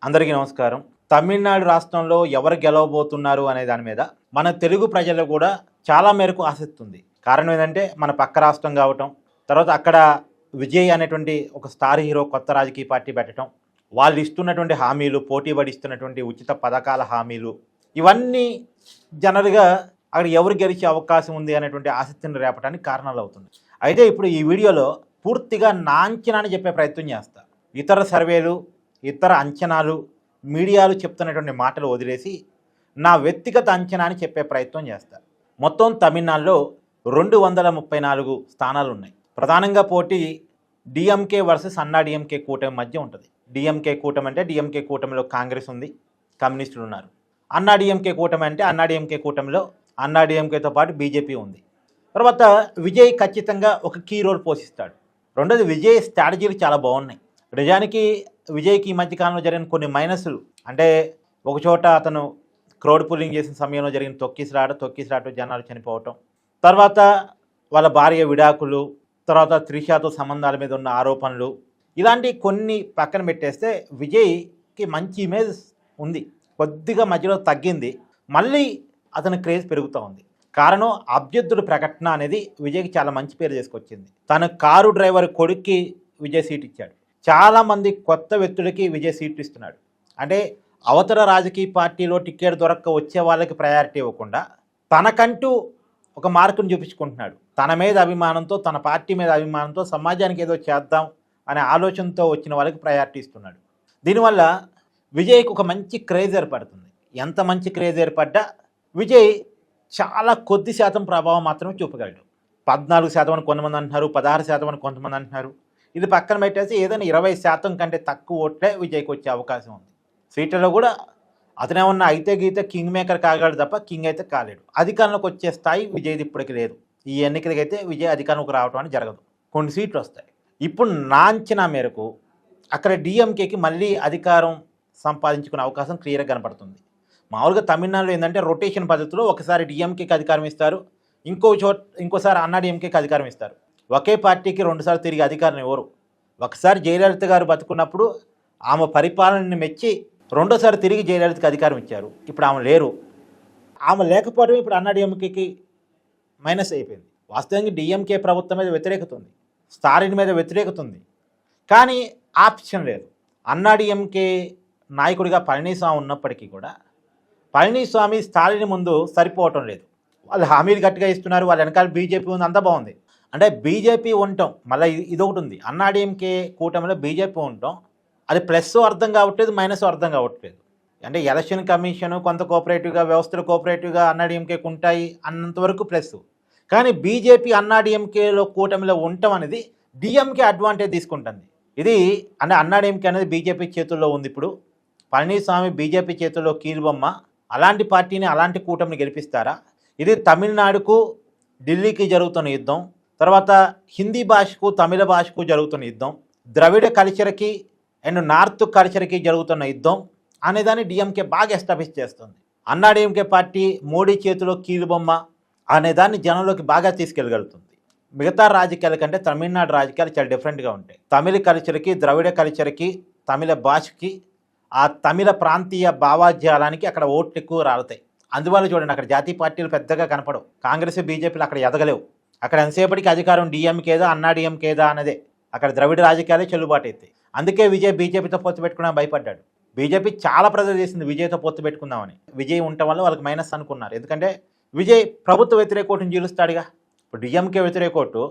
అందరికీ నమస్కారం. తమిళనాడు రాష్ట్రంలో ఎవరు గెలవబోతున్నారు అనే దాని మీద మన తెలుగు ప్రజలు కూడా చాలా మేరకు ఆసక్తి ఉంది. కారణం ఏంటంటే మన పక్క రాష్ట్రం కావటం, తర్వాత అక్కడ విజయ్ అనేటువంటి ఒక స్టార్ హీరో కొత్త రాజకీయ పార్టీ పెట్టడం, వాళ్ళు ఇస్తున్నటువంటి హామీలు, పోటీ పడి ఇస్తున్నటువంటి ఉచిత పథకాల హామీలు, ఇవన్నీ జనరల్గా అక్కడ ఎవరు గెలిచే అవకాశం ఉంది అనేటువంటి ఆసక్తిని రేపడానికి కారణాలు అవుతుంది. అయితే ఇప్పుడు ఈ వీడియోలో పూర్తిగా నా అంచనాని చెప్పే ప్రయత్నం చేస్తా. ఇతర సర్వేలు, ఇతర అంచనాలు, మీడియాలు చెప్తున్నటువంటి మాటలు వదిలేసి నా వ్యక్తిగత అంచనాని చెప్పే ప్రయత్నం చేస్తా. మొత్తం తమిళనాడులో 234 స్థానాలు ఉన్నాయి. ప్రధానంగా పోటీ డిఎంకే వర్సెస్ అన్నా డిఎంకే కూటమి మధ్య ఉంటుంది. డిఎంకే కూటమి అంటే డిఎంకే కూటమిలో కాంగ్రెస్ ఉంది, కమ్యూనిస్టులు ఉన్నారు. అన్నా డిఎంకే కూటమి అంటే అన్నా డిఎంకే కూటమిలో అన్నా డిఎంకేతో పాటు బీజేపీ ఉంది. తర్వాత విజయ్ ఖచ్చితంగా ఒక కీ రోల్ పోషిస్తాడు. రెండోది, విజయ్ స్ట్రాటజీలు చాలా బాగున్నాయి. నిజానికి విజయ్కి ఈ మధ్యకాలంలో జరిగిన కొన్ని మైనస్లు అంటే ఒకచోట అతను క్రౌడ్ పుల్లింగ్ చేసిన సమయంలో జరిగిన తొక్కిసలాట జనాలు చనిపోవటం, తర్వాత వాళ్ళ భార్య విడాకులు, తర్వాత త్రిషాతో సంబంధాల మీద ఉన్న ఆరోపణలు, ఇలాంటి కొన్ని పక్కన పెట్టేస్తే విజయ్కి మంచి ఇమేజ్ ఉంది. కొద్దిగా మధ్యలో తగ్గింది, మళ్ళీ అతని క్రేజ్ పెరుగుతూ ఉంది. కారణం అభ్యర్థుల ప్రకటన అనేది విజయ్కి చాలా మంచి పేరు చేసుకొచ్చింది. తన కారు డ్రైవర్ కొడుక్కి విజయ్ సీట్ ఇచ్చాడు. చాలామంది కొత్త వ్యక్తులకి విజయ్ సీట్లు ఇస్తున్నాడు. అంటే అవతల రాజకీయ పార్టీలో టికెట్ దొరక్క వచ్చే వాళ్ళకి ప్రయారిటీ ఇవ్వకుండా తనకంటూ ఒక మార్కును చూపించుకుంటున్నాడు. తన మీద అభిమానంతో, తన పార్టీ మీద అభిమానంతో, సమాజానికి ఏదో చేద్దాం అనే ఆలోచనతో వచ్చిన వాళ్ళకి ప్రయారిటీ ఇస్తున్నాడు. దీనివల్ల విజయ్కి ఒక మంచి క్రేజ్ ఏర్పడుతుంది. ఎంత మంచి క్రేజ్ ఏర్పడ్డా విజయ్ చాలా కొద్ది శాతం ప్రభావం మాత్రమే చూపగలడు. 14% అని కొంతమంది అంటున్నారు, 16% అని కొంతమంది అంటున్నారు. ఇది పక్కన పెట్టేసి ఏదైనా 20% కంటే తక్కువ ఓట్లే విజయ్కి వచ్చే అవకాశం ఉంది. సీట్లలో కూడా అతనేమన్నా అయితే గీతే కింగ్ మేకర్ కాగలడు తప్ప కింగ్ అయితే కాలేడు. అధికారంలోకి వచ్చే స్థాయి విజయ్ది ఇప్పటికి లేదు. ఈ ఎన్నికలకైతే విజయ్ అధికారంలోకి రావడం అని జరగదు. కొన్ని సీట్లు వస్తాయి. ఇప్పుడు నా అంచనా మేరకు అక్కడ డిఎంకేకి మళ్ళీ అధికారం సంపాదించుకునే అవకాశం క్లియర్గా కనపడుతుంది. మామూలుగా తమిళనాడులో ఏంటంటే రొటేషన్ పద్ధతిలో ఒకసారి డిఎంకేకి అధికారం ఇస్తారు, ఇంకోసారి అన్నా డిఎంకేకి అధికారం ఇస్తారు. ఒకే పార్టీకి 2 సార్లు తిరిగి అధికారం ఇవ్వరు. ఒకసారి జయలలిత గారు బతుకున్నప్పుడు ఆమె పరిపాలనని మెచ్చి రెండోసారి తిరిగి జయలలితకి అధికారం ఇచ్చారు. ఇప్పుడు ఆమె లేరు. ఆమె లేకపోవడం ఇప్పుడు అన్నా డిఎంకేకి మైనస్ అయిపోయింది. వాస్తవంగా డిఎంకే ప్రభుత్వం మీద వ్యతిరేకత ఉంది, స్టాలిన్ మీద వ్యతిరేకత ఉంది, కానీ ఆప్షన్ లేదు. అన్నా డిఎంకే నాయకుడిగా పళనిస్వామి ఉన్నప్పటికీ కూడా పళనిస్వామి స్టాలిన్ ముందు సరిపోవటం లేదు. వాళ్ళు హామీలు గట్టిగా ఇస్తున్నారు, వాళ్ళ వెనకాల బీజేపీ ఉంది, అంతా బాగుంది. అంటే బీజేపీ ఉండటం మళ్ళీ ఇదొకటి ఉంది. అన్నా డిఎంకే కూటమిలో బీజేపీ ఉండటం అది ప్లస్ అర్థం కావట్లేదు, మైనస్ అర్థం కావట్లేదు. అంటే ఎలక్షన్ కమిషన్ కొంత కోఆపరేటివ్గా, వ్యవస్థలు కోఆపరేటివ్గా అన్నా డిఎంకేకి ఉంటాయి అన్నంతవరకు ప్లస్. కానీ బీజేపీ అన్నా డిఎంకేలో కూటమిలో ఉండటం అనేది డిఎంకే అడ్వాంటేజ్ తీసుకుంటుంది. ఇది అంటే అన్నా డిఎంకే అనేది బీజేపీ చేతుల్లో ఉంది. ఇప్పుడు పళనిస్వామి బీజేపీ చేతుల్లో కీలుబొమ్మ. అలాంటి పార్టీని, అలాంటి కూటమిని గెలిపిస్తారా? ఇది తమిళనాడుకు ఢిల్లీకి జరుగుతున్న యుద్ధం, తర్వాత హిందీ భాషకు తమిళ భాషకు జరుగుతున్న యుద్ధం, ద్రవిడ కల్చర్కి అండ్ నార్త్ కల్చర్కి జరుగుతున్న యుద్ధం అనేదాన్ని డిఎంకే బాగా ఎస్టాబ్లిష్ చేస్తుంది. అన్నా డిఎంకే పార్టీ మోడీ చేతిలో కీలుబొమ్మ అనేదాన్ని జనంలోకి బాగా తీసుకెళ్ళగలుగుతుంది. మిగతా రాజకీయాల కంటే తమిళనాడు రాజకీయాలు చాలా డిఫరెంట్గా ఉంటాయి. తమిళ కల్చర్కి, ద్రవిడ కల్చర్కి, తమిళ భాషకి, ఆ తమిళ ప్రాంతీయ భావాధ్యాలానికి అక్కడ ఓట్లు ఎక్కువ రాలుతాయి. అందువల్ల చూడండి, అక్కడ జాతీయ పార్టీలు పెద్దగా కనపడవు. కాంగ్రెస్, బీజేపీలు అక్కడ ఎదగలేవు. అక్కడ ఎంతసేపటికి అధికారం డిఎంకేదా అన్నా డిఎంకేదా అన్నదే. అక్కడ ద్రవిడ రాజకీయాలే చెల్లుబాటు అవుతాయి. అందుకే విజయ్ బీజేపీతో పొత్తు పెట్టుకున్నా భయపడ్డాడు. బీజేపీ చాలా ప్రజలు చేసింది విజయ్తో పొత్తు పెట్టుకుందామని. విజయ్ ఉండటం వల్ల వాళ్ళకి మైనస్ అనుకున్నారు. ఎందుకంటే విజయ్ ప్రభుత్వ వ్యతిరేక ఓటుని చీలుస్తాడుగా. ఇప్పుడు డిఎంకే వ్యతిరేక ఓటు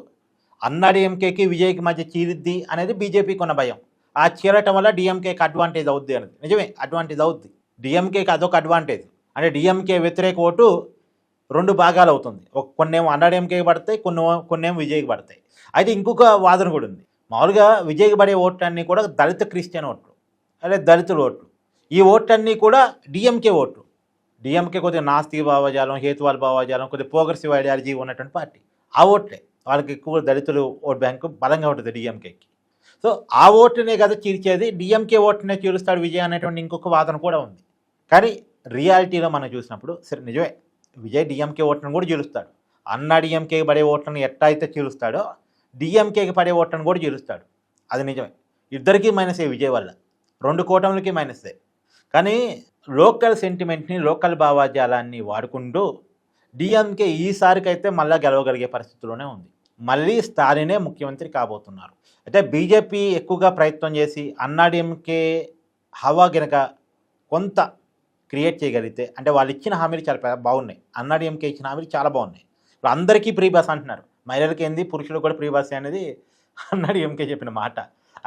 అన్నా డిఎంకేకి విజయ్కి మధ్య చీలిద్ది అనేది బీజేపీకి ఉన్న భయం. ఆ చీలటం వల్ల డిఎంకేకి అడ్వాంటేజ్ అవుద్ది అనేది నిజమే, అడ్వాంటేజ్ అవుద్ది. డిఎంకేకి అదొక అడ్వాంటేజ్. అంటే డిఎంకే వ్యతిరేక ఓటు 2 భాగాలు అవుతుంది. కొన్నేమో అన్నా డిఎంకేకి పడతాయి, కొన్నేమో విజయ్కి పడతాయి. అయితే ఇంకొక వాదన కూడా ఉంది. మామూలుగా విజయ్కి పడే ఓట్లన్నీ కూడా దళిత క్రిస్టియన్ ఓట్లు, అదే దళితుల ఓట్లు. ఈ ఓట్లన్నీ కూడా డిఎంకే ఓట్లు. డిఎంకే కొద్దిగా నాస్తిక భావజాలం, హేతువాద భావజాలం, కొద్దిగా ప్రోగ్రెసివ్ ఐడియాలజీ ఉన్నటువంటి పార్టీ. ఆ ఓట్లే వాళ్ళకి ఎక్కువ దళితులు ఓట్ బ్యాంకు బలంగా ఉంటుంది డిఎంకేకి. సో ఆ ఓట్లనే కదా చీల్చేది, డిఎంకే ఓట్లనే చీలుస్తాడు విజయ్ అనేటువంటి ఇంకొక వాదన కూడా ఉంది. కానీ రియాలిటీలో మనం చూసినప్పుడు సరే నిజమే, విజయ్ డిఎంకే ఓట్లను కూడా చీలుస్తాడు. అన్నా డిఎంకేకి పడే ఓట్లను ఎట్లా అయితే చీలుస్తాడో డిఎంకేకి పడే ఓట్లను కూడా చీలుస్తాడు. అది నిజమే. ఇద్దరికీ మైనసే విజయ్ వల్ల. 2 కూటములకి మైనస్సే. కానీ లోకల్ సెంటిమెంట్‌ని, లోకల్ భావజాలాన్ని వాడుకుంటూ డీఎంకే ఈసారికైతే మళ్ళా గెలవగలిగే పరిస్థితిలోనే ఉంది. మళ్ళీ స్టాలినే ముఖ్యమంత్రి కాబోతున్నారు. అయితే బీజేపీ ఎక్కువగా ప్రయత్నం చేసి అన్నాడీఎంకే హవా గనక కొంత క్రియేట్ చేయగలిగితే, అంటే వాళ్ళు ఇచ్చిన హామీలు చాలా బాగున్నాయి. అన్నాడీఎంకే ఇచ్చిన హామీలు చాలా బాగున్నాయి. ఇప్పుడు అందరికీ ఫ్రీ బస్ అంటున్నారు. మహిళలకి ఏంది, పురుషులకు కూడా ఫ్రీ బస్ అనేది అన్నాడీఎంకే చెప్పిన మాట.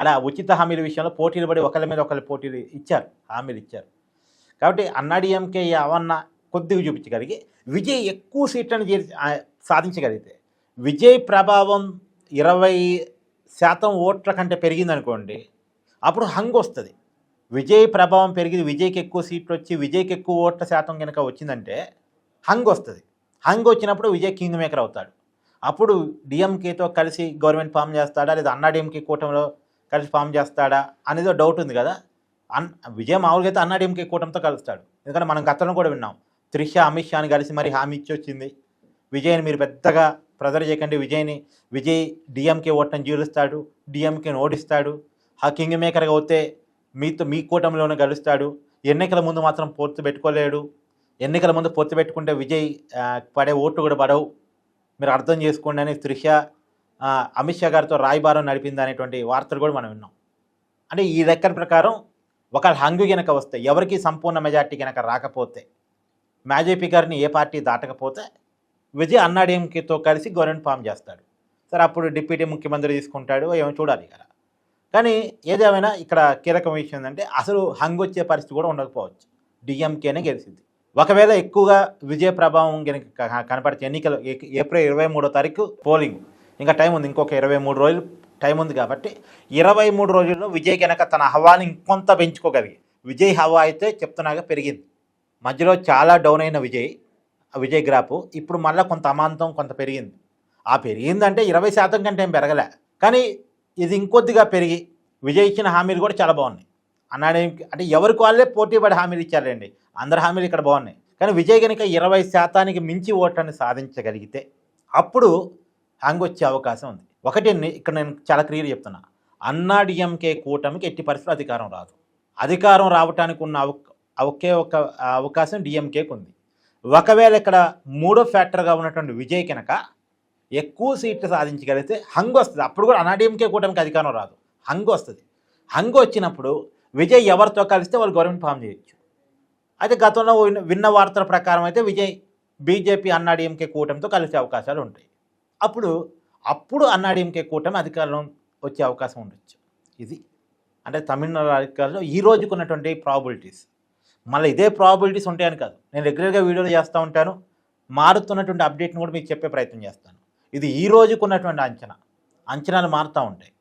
అలా ఉచిత హామీల విషయంలో పోటీలు పడి ఒకళ్ళ మీద ఒకళ్ళు పోటీలు ఇచ్చారు, హామీలు ఇచ్చారు. కాబట్టి అన్నాడీఎంకే అవన్న కొద్దిగా చూపించగలిగి విజయ్ ఎక్కువ సీట్లను సాధించగలిగితే, విజయ్ ప్రభావం 20% ఓట్ల కంటే పెరిగిందనుకోండి, అప్పుడు హంగ్ వస్తుంది. విజయ్ ప్రభావం పెరిగి విజయ్కి ఎక్కువ సీట్లు వచ్చి విజయ్కి ఎక్కువ ఓట్ల శాతం కనుక వచ్చిందంటే హంగ్ వస్తుంది. హంగ్ వచ్చినప్పుడు విజయ్ కింగ్ మేకర్ అవుతాడు. అప్పుడు డిఎంకేతో కలిసి గవర్నమెంట్ ఫామ్ చేస్తాడా, లేదా అన్నాడీఎంకే కూటమిలో కలిసి ఫామ్ చేస్తాడా అనేది డౌట్ ఉంది కదా. విజయ్ మామూలుగా అయితే అన్నాడీఎంకే కూటమితో కలుస్తాడు. ఎందుకంటే మనం గతంలో కూడా విన్నాం, త్రిష అమిత్ షాని కలిసి మరి హామీ ఇచ్చి వచ్చింది, విజయ్ని మీరు పెద్దగా ప్రెజర్ చేయకండి, విజయ్ డిఎంకే ఓట్లను జీలుస్తాడు, డిఎంకేని ఓడిస్తాడు, ఆ కింగ్ మేకర్గా అవుతే మీ కూటమిలోనే గెలుస్తాడు, ఎన్నికల ముందు మాత్రం పొత్తు పెట్టుకోలేడు, ఎన్నికల ముందు పొత్తు పెట్టుకుంటే విజయ్ పడే ఓట్లు కూడా పడవు, మీరు అర్థం చేసుకోండి అని త్రిష అమిత్ షా గారితో రాయబారం నడిపింది అనేటువంటి వార్తలు కూడా మనం విన్నాం. అంటే ఈ లెక్కల ప్రకారం ఒకవేళ హంగు కనుక వస్తే, ఎవరికి సంపూర్ణ మెజార్టీ కనుక రాకపోతే, బీజేపీ గారిని ఏ పార్టీ దాటకపోతే విజయ్ అన్నాడీఎంకేతో కలిసి గవర్నమెంట్ ఫామ్ చేస్తాడు. సరే, అప్పుడు డిప్యూటీ ముఖ్యమంత్రి తీసుకుంటాడు, ఏమో చూడాలి కదా. కానీ ఏదేమైనా ఇక్కడ కీలకం విషయం ఏంటంటే అసలు హంగ్ వచ్చే పరిస్థితి కూడా ఉండకపోవచ్చు, డిఎంకేనే గెలిచింది. ఒకవేళ ఎక్కువగా విజయ ప్రభావం కనుక కనపడితే, ఎన్నికలు ఏప్రిల్ 23వ తారీఖు పోలింగ్, ఇంకా టైం ఉంది, ఇంకొక 23 రోజులు టైం ఉంది. కాబట్టి 23 రోజుల్లో విజయ్ కనుక తన హవాని ఇంకొంత పెంచుకోగలిగి, విజయ్ హవా అయితే చెప్తున్నాగా పెరిగింది, మధ్యలో చాలా డౌన్ అయిన విజయ్ గ్రాఫ్ ఇప్పుడు మళ్ళీ కొంత అమాంతం కొంత పెరిగింది. ఆ పెరిగిందంటే 20% కంటే ఏం పెరగలే, కానీ ఇది ఇంకొద్దిగా పెరిగి విజయ్ ఇచ్చిన హామీలు కూడా చాలా బాగున్నాయి. అంటే ఎవరికి వాళ్ళే పోటీ పడి హామీలు ఇచ్చారండి, అందరి హామీలు ఇక్కడ బాగున్నాయి. కానీ విజయ్ కనుక 20% మించి ఓట్లను సాధించగలిగితే అప్పుడు హ్యాంగ్ వచ్చే అవకాశం ఉంది. ఒకటి ఇక్కడ నేను చాలా క్లియర్ చెప్తున్నా, అన్నాడీఎంకే కూటమికి ఎట్టి పరిస్థితులు అధికారం రాదు. అధికారం రావడానికి ఉన్న ఒకే ఒక అవకాశం డిఎంకేకి ఉంది. ఒకవేళ ఇక్కడ మూడో ఫ్యాక్టర్గా ఉన్నటువంటి విజయ్ కనుక ఎక్కువ సీట్లు సాధించగలిగితే హంగ్ వస్తుంది. అప్పుడు కూడా అన్నాడీఎంకే కూటమికి అధికారం రాదు, హంగ్ వస్తుంది. హంగ్ వచ్చినప్పుడు విజయ్ ఎవరితో కలిస్తే వాళ్ళు గవర్నమెంట్ ఫామ్ చేయొచ్చు. అయితే గతంలో విన్న వార్తల ప్రకారం అయితే విజయ్ బీజేపీ అన్నాడీఎంకే కూటమితో కలిసే అవకాశాలు ఉంటాయి. అప్పుడు అన్నాడీఎంకే కూటమి అధికారం వచ్చే అవకాశం ఉండొచ్చు. ఇది అంటే తమిళనాడు రాజకీయాల్లో ఈ రోజుకు ఉన్నటువంటి ప్రాబిలిటీస్. మళ్ళీ ఇదే ప్రాబిలిటీస్ ఉంటాయని కాదు, నేను రెగ్యులర్గా వీడియోలు చేస్తూ ఉంటాను, మారుతున్నటువంటి అప్డేట్ని కూడా మీకు చెప్పే ప్రయత్నం చేస్తాను. ఇది ఈ రోజుకు ఉన్నటువంటి అంచనాలు మారుతూ ఉంటాయి.